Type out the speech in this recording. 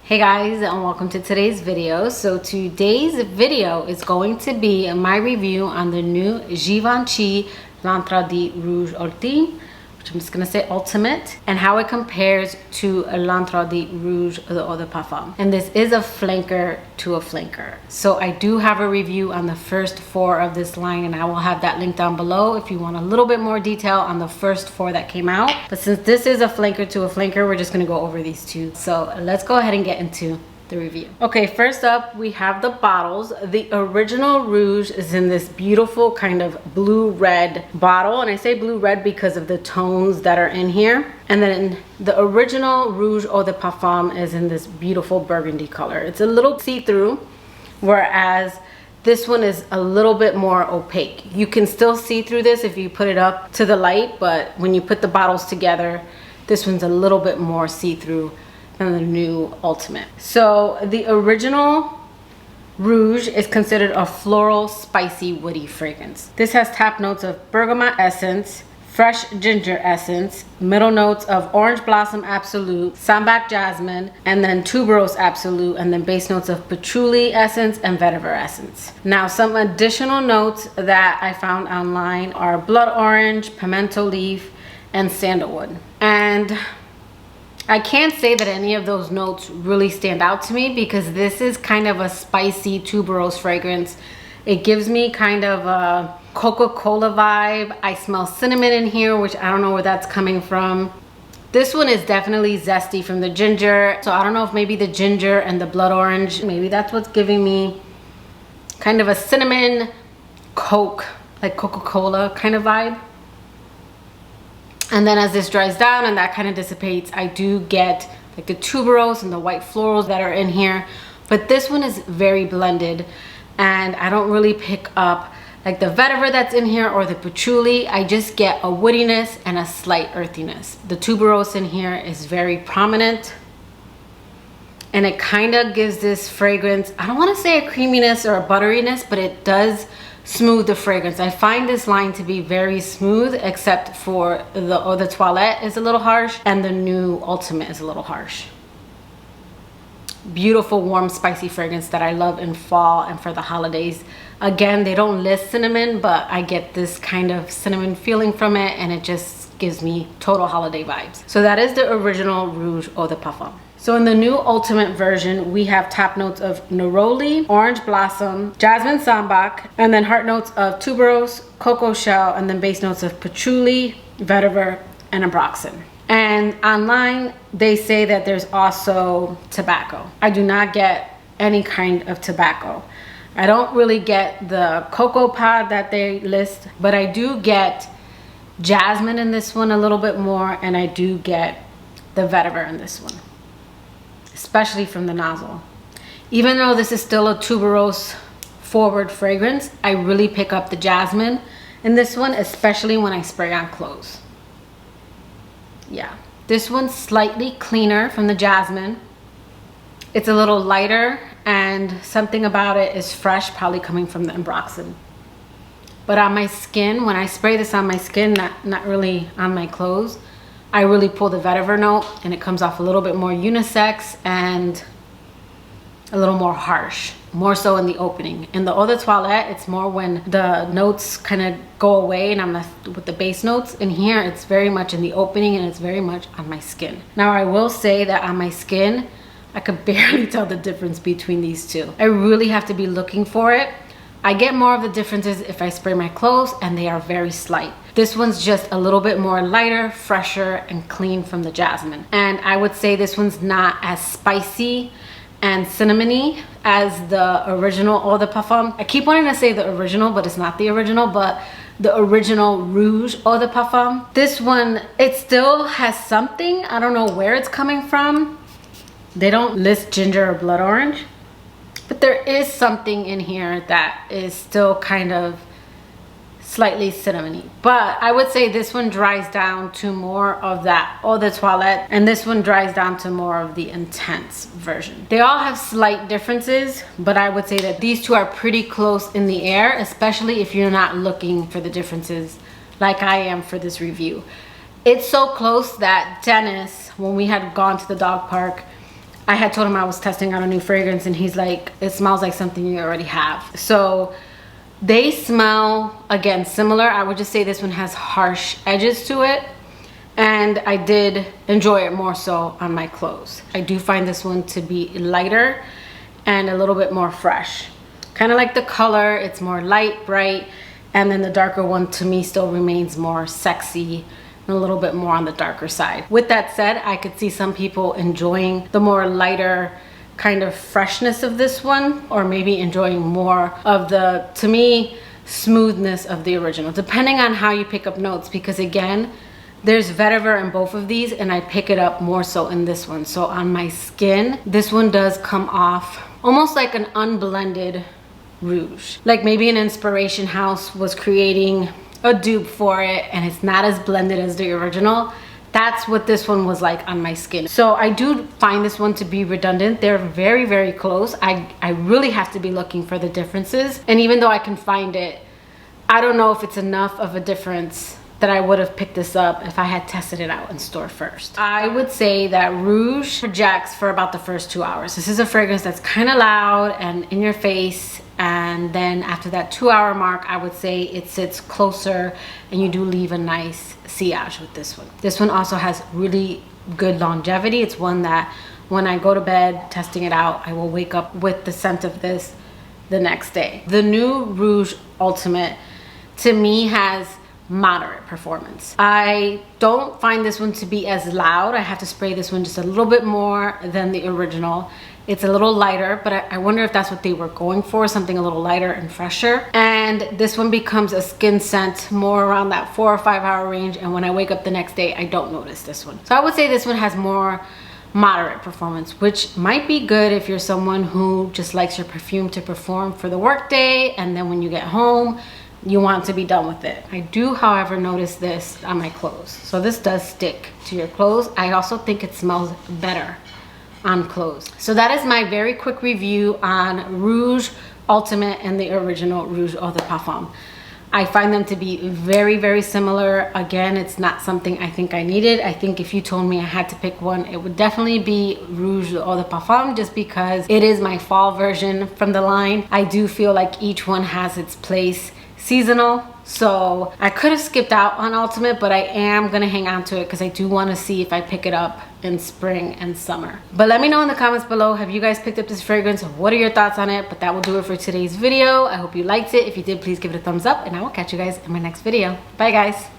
Hey guys, and welcome to today's video. So today's video is going to be my review on the new Givenchy L'Interdit Rouge Ultime, which I'm just gonna say ultimate, and how it compares to L'Interdit Rouge the Eau de Parfum. And this is a flanker to a flanker. So I do have a review on the first 4 of this line, and I will have that link down below if you want a little bit more detail on the first 4 that came out. But since this is a flanker to a flanker, we're just gonna go over these 2. So let's go ahead and get into the review. Okay, first up we have the bottles. The original Rouge is in this beautiful kind of blue-red bottle, and I say blue-red because of the tones that are in here. And then the original Rouge Eau de Parfum is in this beautiful burgundy color. It's a little see-through, whereas this one is a little bit more opaque. You can still see through this if you put it up to the light, but when you put the bottles together, this one's a little bit more see-through than the new Ultimate. So the original Rouge is considered a floral, spicy, woody fragrance. This has top notes of bergamot essence, fresh ginger essence, middle notes of orange blossom absolute, sambac jasmine, and then tuberose absolute, and then base notes of patchouli essence and vetiver essence. Now, some additional notes that I found online are blood orange, pimento leaf, and sandalwood. And I can't say that any of those notes really stand out to me because this is kind of a spicy tuberose fragrance. It gives me kind of a Coca-Cola vibe. I smell cinnamon in here, which I don't know where that's coming from. This one is definitely zesty from the ginger. So I don't know if maybe the ginger and the blood orange, maybe that's what's giving me kind of a cinnamon Coke, like Coca-Cola kind of vibe. And then as this dries down and that kind of dissipates, I do get like the tuberose and the white florals that are in here. But this one is very blended, and I don't really pick up like the vetiver that's in here or the patchouli. I just get a woodiness and a slight earthiness. The tuberose in here is very prominent, and it kind of gives this fragrance, I don't want to say a creaminess or a butteriness, but it does smooth the fragrance. I find this line to be very smooth, except for the Eau de Toilette is a little harsh and the new Ultimate is a little harsh. Beautiful, warm, spicy fragrance that I love in fall and for the holidays. Again, they don't list cinnamon, but I get this kind of cinnamon feeling from it, and it just gives me total holiday vibes. So that is the original Rouge Eau de Parfum. So in the new Ultimate version, we have top notes of neroli, orange blossom, jasmine sambac, and then heart notes of tuberose, cocoa shell, and then base notes of patchouli, vetiver, and ambroxan. And online, they say that there's also tobacco. I do not get any kind of tobacco. I don't really get the cocoa pod that they list, but I do get jasmine in this one a little bit more, and I do get the vetiver in this one, especially from the nozzle. Even though this is still a tuberose forward fragrance, I really pick up the jasmine in this one, especially when I spray on clothes. Yeah, this one's slightly cleaner from the jasmine. It's a little lighter, and something about it is fresh, probably coming from the ambroxan. But on my skin, when I spray this on my skin, not really on my clothes, I really pull the vetiver note, and it comes off a little bit more unisex and a little more harsh, more so in the opening. In the Eau de Toilette, it's more when the notes kind of go away and I'm left with the base notes. In here, it's very much in the opening, and it's very much on my skin. Now, I will say that on my skin, I could barely tell the difference between these 2. I really have to be looking for it. I get more of the differences if I spray my clothes, and they are very slight. This one's just a little bit more lighter, fresher, and clean from the jasmine. And I would say this one's not as spicy and cinnamony as the original Eau de Parfum. I keep wanting to say the original, but it's not the original, but the original Rouge Eau de Parfum. This one, it still has something. I don't know where it's coming from. They don't list ginger or blood orange, but there is something in here that is still kind of slightly cinnamony. But I would say this one dries down to more of that Eau de Toilette, and this one dries down to more of the intense version. They all have slight differences, but I would say that these 2 are pretty close in the air, especially if you're not looking for the differences like I am for this review. It's so close that Dennis, when we had gone to the dog park, I had told him I was testing out a new fragrance, and he's like, it smells like something you already have. So they smell, again, similar. I would just say this one has harsh edges to it, and I did enjoy it more so on my clothes. I do find this one to be lighter and a little bit more fresh. Kind of like the color, it's more light, bright, and then the darker one to me still remains more sexy and a little bit more on the darker side. With that said, I could see some people enjoying the more lighter kind of freshness of this one, or maybe enjoying more of the, to me, smoothness of the original, depending on how you pick up notes, because again, there's vetiver in both of these, and I pick it up more so in this one. So on my skin, this one does come off almost like an unblended rouge. Like maybe an Inspiration House was creating a dupe for it and it's not as blended as the original. That's what this one was like on my skin. So I do find this one to be redundant. They're very, very close. I really have to be looking for the differences. And even though I can find it, I don't know if it's enough of a difference that I would have picked this up if I had tested it out in store first. I would say that Rouge projects for about the first 2 hours. This is a fragrance that's kind of loud and in your face, and then after that 2 hour mark, I would say it sits closer and you do leave a nice sillage with this one. This one also has really good longevity. It's one that when I go to bed testing it out, I will wake up with the scent of this the next day. The new Rouge Ultimate to me has moderate performance. I don't find this one to be as loud. I have to spray this one just a little bit more than the original. It's a little lighter, but I wonder if that's what they were going for, something a little lighter and fresher. And this one becomes a skin scent more around that 4 or 5 hour range, and when I wake up the next day, I don't notice this one. So I would say this one has more moderate performance, which might be good if you're someone who just likes your perfume to perform for the workday, and then when you get home, you want to be done with it. I do, however, notice this on my clothes. So this does stick to your clothes. I also think it smells better on clothes. So that is my very quick review on Rouge Ultimate and the original Rouge Eau de Parfum. I find them to be very, very similar. Again, it's not something I think I needed. I think if you told me I had to pick one, it would definitely be Rouge Eau de Parfum, just because it is my fall version from the line. I do feel like each one has its place seasonal, so I could have skipped out on Ultimate, but I am gonna hang on to it because I do want to see if I pick it up in spring and summer. But let me know in the comments below, have you guys picked up this fragrance? What are your thoughts on it? But that will do it for today's video. I hope you liked it. If you did, please give it a thumbs up, and I will catch you guys in my next video. Bye guys.